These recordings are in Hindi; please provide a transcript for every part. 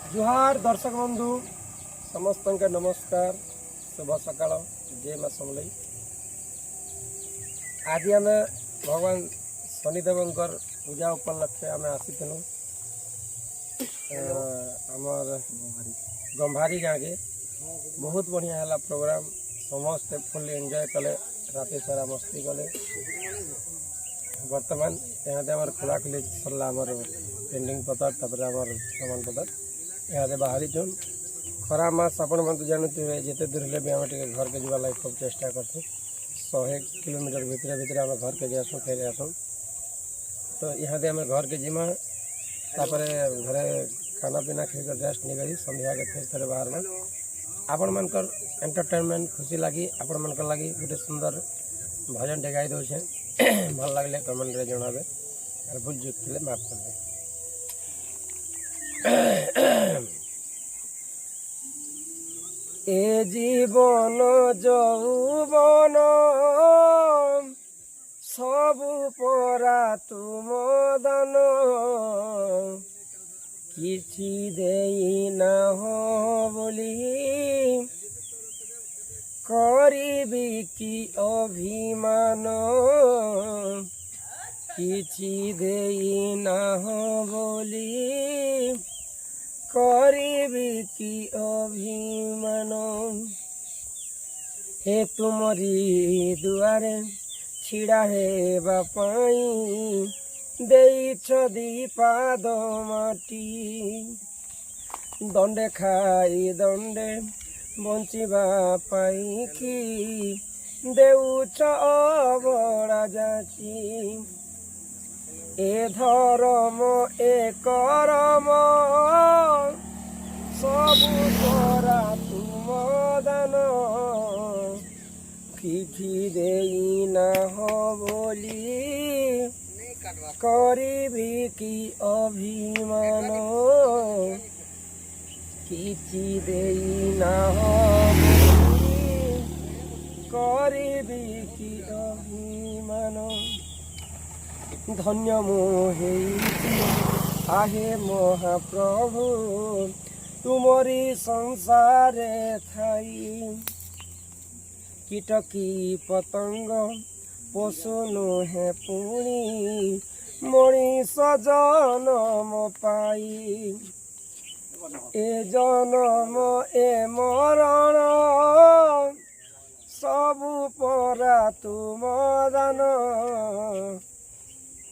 जुहार दर्शक बंधु समस्त के नमस्कार शुभ सकाल जय माँ समलई। आज आम भगवान शनिदेव पूजा उपलक्षे आम आसीलु आमर गंभारी गाँव के बहुत बढ़िया है प्रोग्राम समस्ते फुल एंजॉय कले राति सारा मस्ती कले। बर्तमान यहाँ खोलाखोली सरला पेंडिंग पतर सामान पतर यहाँ बाहरी छुन खरा मास आपण मैं जानते जिते दूर हेल्ले भी आम घर के जावा खूब चेष्टा करसु 100 किलोमीटर भितर भितर आम घर के जासु फेर आसु तो यहाँ आम घर के जिमा तापर घरे खाना पीना खाकर रेस्ट नहीं संध्या के फिर थे बाहर में आपण मन एंटरटेनमेंट खुशी लगी आपण मन लगी गोटे सुंदर भजन टे गाई दौचे भल लगले कमेंट रे जणाबे और भूल चूक थे माफ कर दे। ए जीवन যৌবন सबु परा तुम दान किछि देई ना हो बोली करिबी की अभिमान किछि देई ना हो बोली करिबी की अभिमान हे तुमरी दुआरे छिड़ा हे बापाई देइछ दीपाद माटी दंडे खाई दंडे बंचिबा पाई कि देउछ अबड़ा जाची ए धर्म ए करम सबु तोरा तुम दान किछि देई ना हो बोली करिबी की अभिमान किछि देई ना हो बोली करिबी की अभिमान धन्य मोहे आहे महाप्रभु तुमरी संसारे थाई कीटकी पतंग पशु नुहे पुणी मनीष जनम पाई ए जनम ए मरण सबु परा तुम दान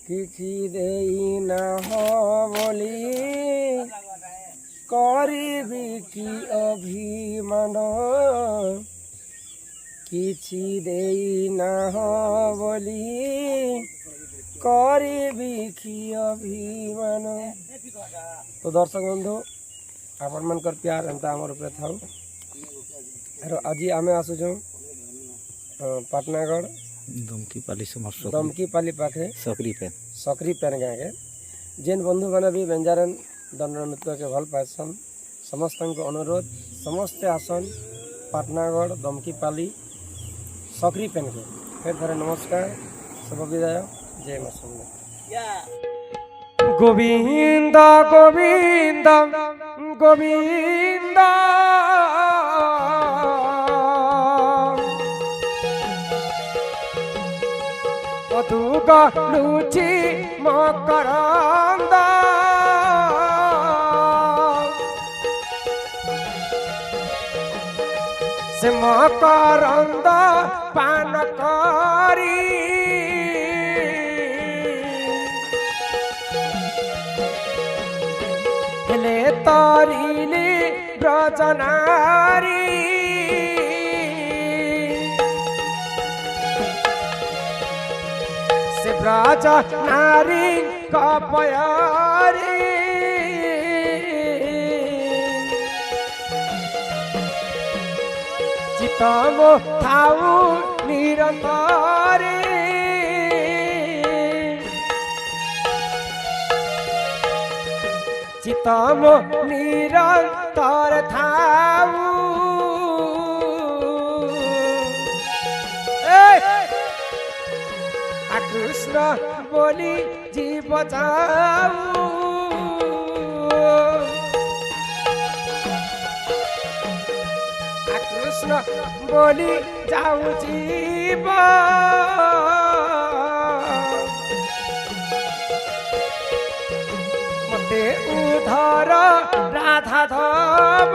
किछि देई ना हो बोली करिबी की अभिमान किछि देई ना हो बोली करिबी की अभिमान। तो दर्शक बंधु आपण मनकर प्यार एंता आमर उपरे थाउ और आज आमे आसुछु पाटनागढ़ दमकीपाली पाखे सकरी पेन गाँव के जेन बंधु मैंने भी व्यंजन दंड नृत्य के भल पासन समस्त को अनुरोध समस्ते आसन पाटनागढ़ दमकीपाली सकरी पेन के फिर थे नमस्कार शुभ विदाय जय मां समले। गोविंद गोविंद गोविंद तुगा लुची मकरंदा से मकरंदा पान करी हेले तरिली ब्रजनारी राजा नारी का प्यारी चितम थाऊ निरंतरी चितम निरंतर थाऊ कृष्ण बोली जी बचाऊ बोली जाऊची मते उधर राधा धम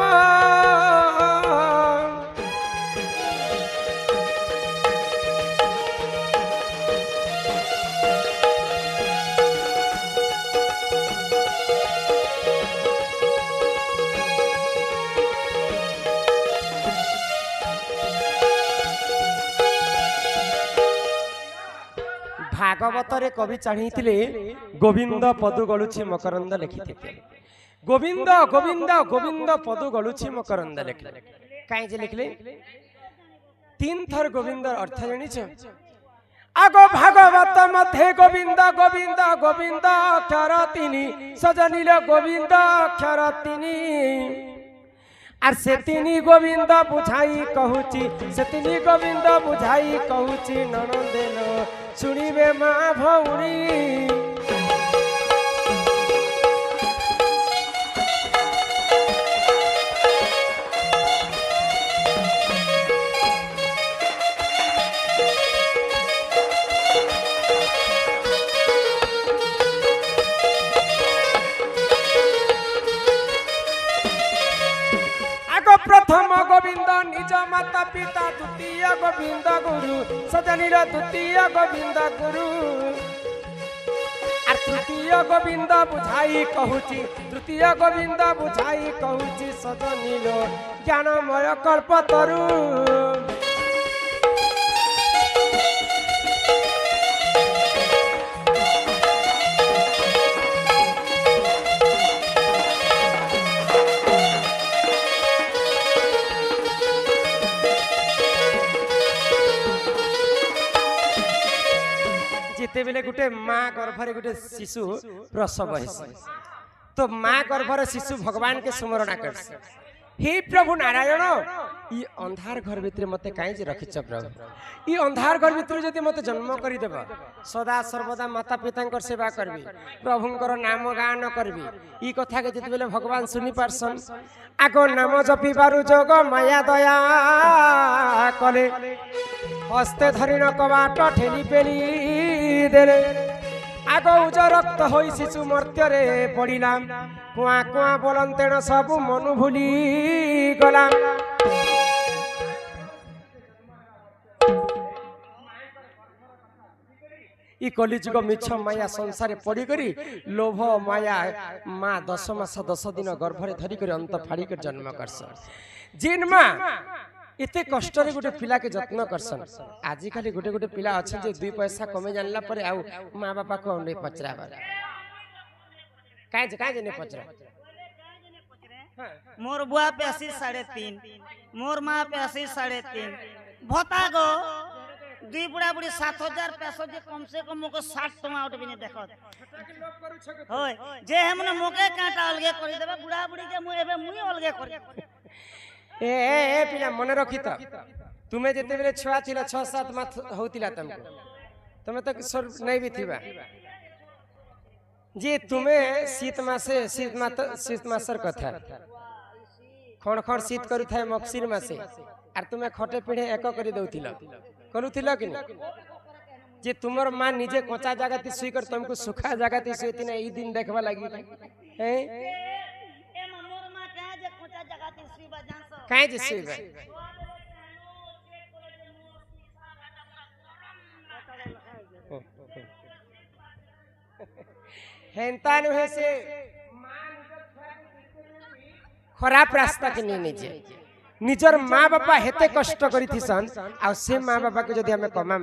भागवत कवि चाहिए गोविंद पदु गलुची मकरंद लिखि गोविंद गोविंद गोविंद पदु गलुची मकरंद लिखले कहीं लिखले 3 थर गोविंद अर्थ जानिछ आगो भागवत मध्य गोविंद गोविंद गोविंद अक्षर 3 सजनिल गोविंद अक्षर 3 आर से 3 गोविंद बुझाई कहूची से 3 गोविंद बुझाई कहूची ननंदेन सुनिबे मा भौणी प्रथम गोविंद निज माता पिता द्वितीय गोविंद गुरु सजनीर द्वितीय गोविंद गुरु तृतीय गोविंद बुझाई कहूची तृतीय गोविंद बुझाई कहूची सजनीर ज्ञानमय कल्पतरु जिते बेले गुटे माँ गर्भरे गुटे शिशु प्रसव हेसी तो माँ गर्भर शिशु भगवान के स्मरण कर हे प्रभु नारायण ई अंधार घर भितर मते काई रखिछ प्रभु ई अंधार घर भितर जदि मते जन्म करि देब सदा सर्वदा माता पिता सेवा करबी प्रभुंकर नाम गान करबी ई कथा के जति बेले भगवान सुनि पारसन आगो नाम जपी बारु जोग माया दया कले हस्ते धरिन कबाट ठेली पेली देले आगो उज रक्त होई शिशु मर्त्यरे पड़िला कुआ कुआ बोलंतेण सबु मनु भूली गला ई कलिजुग मिछ माया संसार पड़ी करी लोभ माया माँ 10 मास 10 दिन गर्भरे धरी कर अंत फाड़ी कर जन्म करस जिन माँ इते कष्ट रे गोटे पिला के जत्न करसन आजि खाली गोटे गोटे पिला अछि जे 2 पैसा कमे जानला पर आउ माँ बापा को नै पचराबा काहे ने पचरा मोर बुआ पे 80.5 मोर माँ पे 80.5 भता गो 2 बुढ़ा बुढ़ी 7000 पैसा जे कम से कम मोको 60 टका उठ बिने देखत होय जे हमने मोके काटा अलगे करि देबे बुढ़ा बुढ़ी के मु एबे मुई अलगे करि ए पिला मन रखी त तुम्हें जेते बेले छुआ थिला 6-7 मास होतिला तुमको तुम्हें तो नहीं भी थिबा जे तुम्हें शीत मासर कथा खण खण शीत करू थाए मक्सिर मासे आर तुम्हें खटे पिढे एक करी दउथिला करूथिला कि जे तुमर मां निजे कच्चा जगह ती सुई कर तुमको सुखा जगह ती सुईती ना ई दिन देखबा लागी ए मोर मां कहे जे कच्चा जगह ती सुई बा जान सो काहे जे सुई बा हेंता नुहे से खराब रास्ता के नहीं निजे निजर माँ बापा हेते कष्ट करी थिसन आ से माँ बापा के जदी हमें कमा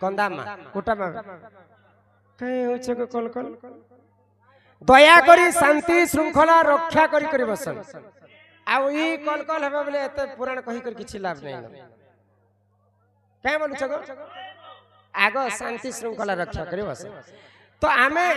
कंदा माँ कोटा माँ कहे हो छ कल कल दया करी शांति श्रृंखला रक्षा करी बसन आ ई कल कल हेबे बोले एते पुराण कहि कर किछि लाभ नहीं कहे बोलु छ आगो शांति श्रृंखला रक्षा करी बसन तो आमे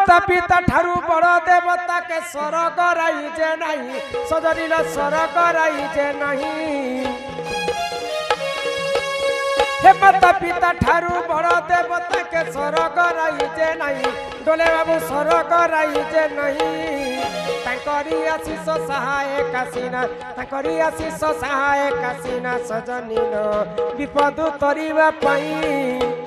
माता पिता ठारू बड़ देवता के स्वर कराई जे नहीं सजनी स्वर कराई जे नहीं हे माता पिता ठारू बड़ देवता के स्वर कराई जे नहीं डोले बाबू स्वर कराई जे नहीं तांकरी आशीष सहाय कासीना तांकरी आशीष सहाय कासीना सजनी विपद तरिबा पई